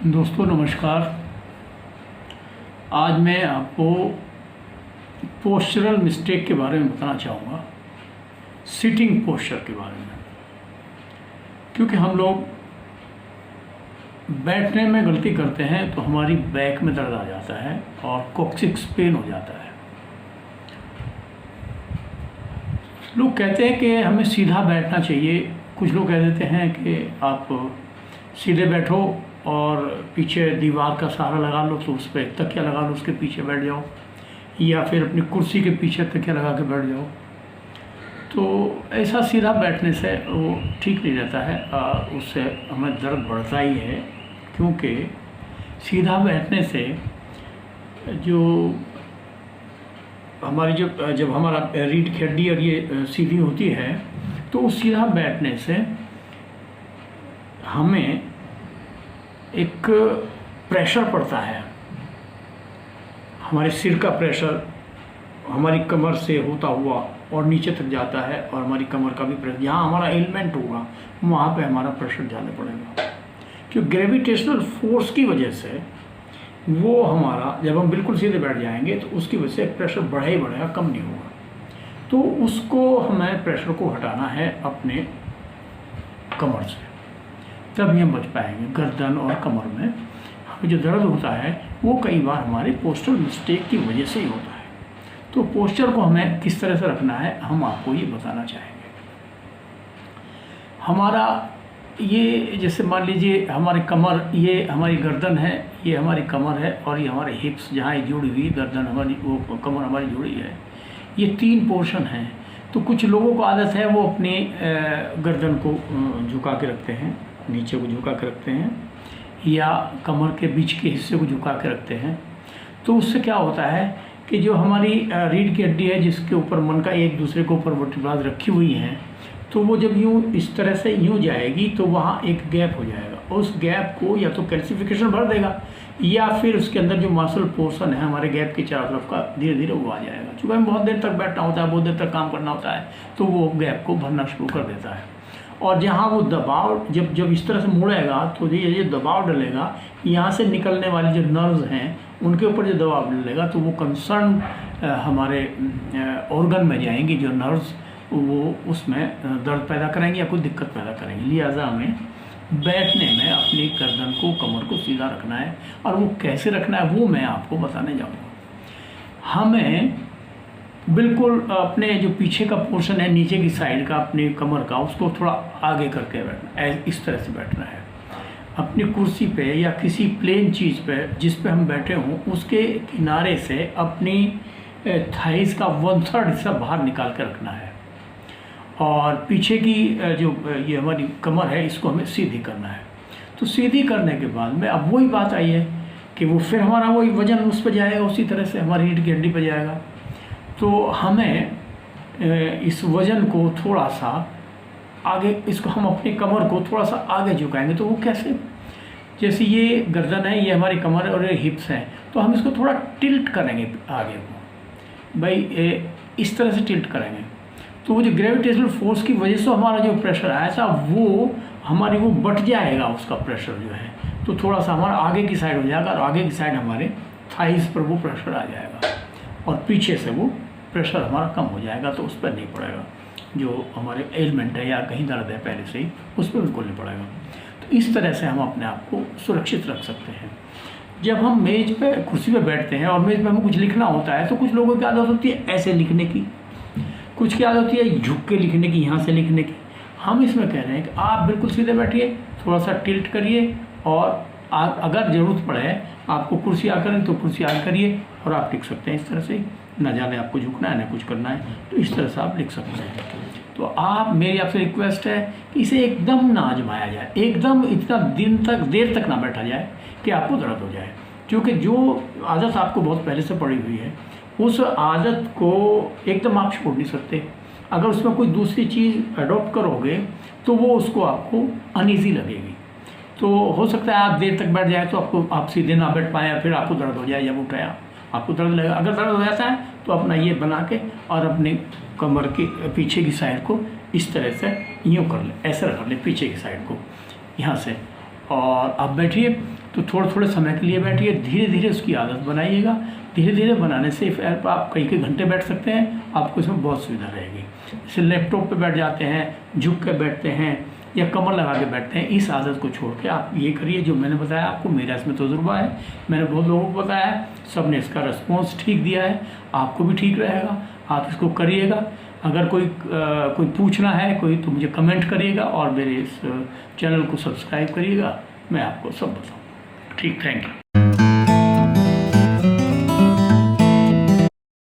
दोस्तों नमस्कार। आज मैं आपको पोस्चरल मिस्टेक के बारे में बताना चाहूँगा, सिटिंग पोस्चर के बारे में। क्योंकि हम लोग बैठने में गलती करते हैं तो हमारी बैक में दर्द आ जाता है और कोक्सिक्स पेन हो जाता है। लोग कहते हैं कि हमें सीधा बैठना चाहिए। कुछ लोग कह देते हैं कि आप सीधे बैठो और पीछे दीवार का सहारा लगा लो, तो उस पर तकिया लगा लो, उसके पीछे बैठ जाओ, या फिर अपनी कुर्सी के पीछे तकिया लगा के बैठ जाओ। तो ऐसा सीधा बैठने से वो ठीक नहीं रहता है, उससे हमें दर्द बढ़ता ही है। क्योंकि सीधा बैठने से जो हमारी जब हमारा रीढ़ की हड्डी और ये सीधी होती है, तो उस सीधा बैठने से हमें एक प्रेशर पड़ता है। हमारे सिर का प्रेशर हमारी कमर से होता हुआ और नीचे तक जाता है, और हमारी कमर का भी प्रेशर, जहाँ हमारा एलिमेंट होगा वहाँ पे हमारा प्रेशर ज़्यादा पड़ेगा। क्योंकि ग्रेविटेशनल फोर्स की वजह से वो हमारा, जब हम बिल्कुल सीधे बैठ जाएंगे तो उसकी वजह से प्रेशर बढ़ा ही बढ़ेगा, कम नहीं होगा। तो उसको हमें प्रेशर को हटाना है अपने कमर से, तभी हम बच पाएंगे। गर्दन और कमर में हमें जो दर्द होता है वो कई बार हमारी पोस्चरल मिस्टेक की वजह से ही होता है। तो पोस्चर को हमें किस तरह से रखना है, हम आपको ये बताना चाहेंगे। हमारा ये, जैसे मान लीजिए हमारी कमर, ये हमारी गर्दन है, ये हमारी कमर है, और ये हमारे हिप्स जहाँ जुड़ी हुई, गर्दन हमारी, वो कमर हमारी जुड़ी है। ये तीन पोर्शन हैं। तो कुछ लोगों को आदत है वो अपनी गर्दन को झुका के रखते हैं, नीचे को झुका के रखते हैं, या कमर के बीच के हिस्से को झुका के रखते हैं। तो उससे क्या होता है कि जो हमारी रीढ़ की हड्डी है, जिसके ऊपर मन का एक दूसरे के ऊपर वर्टिब्रास रखी हुई हैं, तो वो जब यूँ इस तरह से यूँ जाएगी तो वहाँ एक गैप हो जाएगा। उस गैप को या तो कैल्सिफिकेशन भर देगा, या फिर उसके अंदर जो मसल पोर्शन है हमारे गैप के चारों तरफ का, धीरे धीरे वो आ जाएगा। चूँकि हमें बहुत देर तक बैठना होता है, बहुत देर तक काम करना होता है, तो वो गैप को भरना शुरू कर देता है। और जहाँ वो दबाव जब इस तरह से मुड़ेगा, तो ये दबाव डलेगा, यहाँ से निकलने वाली जो नर्व्स हैं उनके ऊपर जो दबाव डलेगा, तो वो कंसर्न हमारे ऑर्गन में जाएंगी जो नर्व्स, वो उसमें दर्द पैदा करेंगे या कोई दिक्कत पैदा करेंगे। लिहाजा हमें बैठने में अपनी गर्दन को, कमर को सीधा रखना है। और वो कैसे रखना है वो मैं आपको बताने जाऊँगा। हमें बिल्कुल अपने जो पीछे का पोर्शन है, नीचे की साइड का, अपनी कमर का, उसको थोड़ा आगे करके बैठना है, इस तरह से बैठना है। अपनी कुर्सी पे या किसी प्लेन चीज़ पे जिस पे हम बैठे हों, उसके किनारे से अपनी थाइस का 1/3 हिस्सा बाहर निकाल कर रखना है। और पीछे की जो ये हमारी कमर है, इसको हमें सीधी करना है। तो सीधी करने के बाद में अब वही बात आई है कि वो फिर हमारा वही वजन उस पर जाएगा, उसी तरह से हमारी रीढ़ की हड्डी पर जाएगा। तो हमें इस वज़न को थोड़ा सा आगे, इसको हम अपनी कमर को थोड़ा सा आगे झुकाएंगे। तो वो कैसे, जैसे ये गर्दन है, ये हमारी कमर है और ये हिप्स हैं, तो हम इसको थोड़ा टिल्ट करेंगे आगे को, भाई इस तरह से टिल्ट करेंगे। तो वो जो ग्रेविटेशनल फोर्स की वजह से हमारा जो प्रेशर आया था, वो हमारी वो बट जाएगा, उसका प्रेशर जो है, तो थोड़ा सा हमारा आगे की साइड हो जाएगा, और आगे की साइड हमारे थाइस पर वो प्रेशर आ जाएगा, और पीछे से वो प्रेशर हमारा कम हो जाएगा, तो उस पर नहीं पड़ेगा। जो हमारे एलिमेंट है या कहीं दर्द है पहले से ही, उस पर बिल्कुल नहीं पड़ेगा। तो इस तरह से हम अपने आप को सुरक्षित रख सकते हैं। जब हम मेज़ पे, कुर्सी पे बैठते हैं और मेज़ पे हमें कुछ लिखना होता है, तो कुछ लोगों की आदत होती है ऐसे लिखने की, कुछ की आदत होती है झुक के लिखने की, यहाँ से लिखने की। हम इसमें कह रहे हैं कि आप बिल्कुल सीधे बैठिए, थोड़ा सा टिल्ट करिए, और अगर ज़रूरत पड़े आपको कुर्सी आ करें तो कुर्सी आ करिए, और आप लिख सकते हैं इस तरह से। ना ज़्यादा आपको झुकना है ना कुछ करना है, तो इस तरह से आप लिख सकते हैं। तो आप, मेरी आपसे रिक्वेस्ट है कि इसे एकदम ना आजमाया जाए, एकदम इतना देर तक ना बैठा जाए कि आपको दर्द हो जाए। क्योंकि जो आदत आपको बहुत पहले से पड़ी हुई है, उस आदत को एकदम आप छोड़ नहीं सकते। अगर उसमें कोई दूसरी चीज़ अडॉप्ट करोगे तो वो उसको आपको अनईजी लगेगी। तो हो सकता है आप देर तक बैठ जाए तो आप सीधे ना बैठ पाए, फिर आपको दर्द हो जाए, जब उठे आपको दर्द लगेगा। अगर दर्द हो जाता है तो अपना ये बना के और अपने कमर की पीछे की साइड को इस तरह से यूँ कर ले, ऐसे रख ले पीछे की साइड को यहाँ से, और आप बैठिए तो थोड़े थोड़े समय के लिए बैठिए, धीरे धीरे उसकी आदत बनाइएगा। धीरे धीरे बनाने से फिर आप कई कई घंटे बैठ सकते हैं, आपको इसमें बहुत सुविधा रहेगी। जैसे लैपटॉप पे बैठ जाते हैं, झुक के बैठते हैं या कमर लगा के बैठते हैं, इस आदत को छोड़ के आप ये करिए जो मैंने बताया आपको। मेरा इसमें तजुर्बा है, मैंने बहुत लोगों को बताया है, सब ने इसका रिस्पॉन्स ठीक दिया है, आपको भी ठीक रहेगा। आप इसको करिएगा। अगर कोई पूछना है कोई तो मुझे कमेंट करिएगा और मेरे इस चैनल को सब्सक्राइब करिएगा, मैं आपको सब बताऊँगा। ठीक, थैंक यू।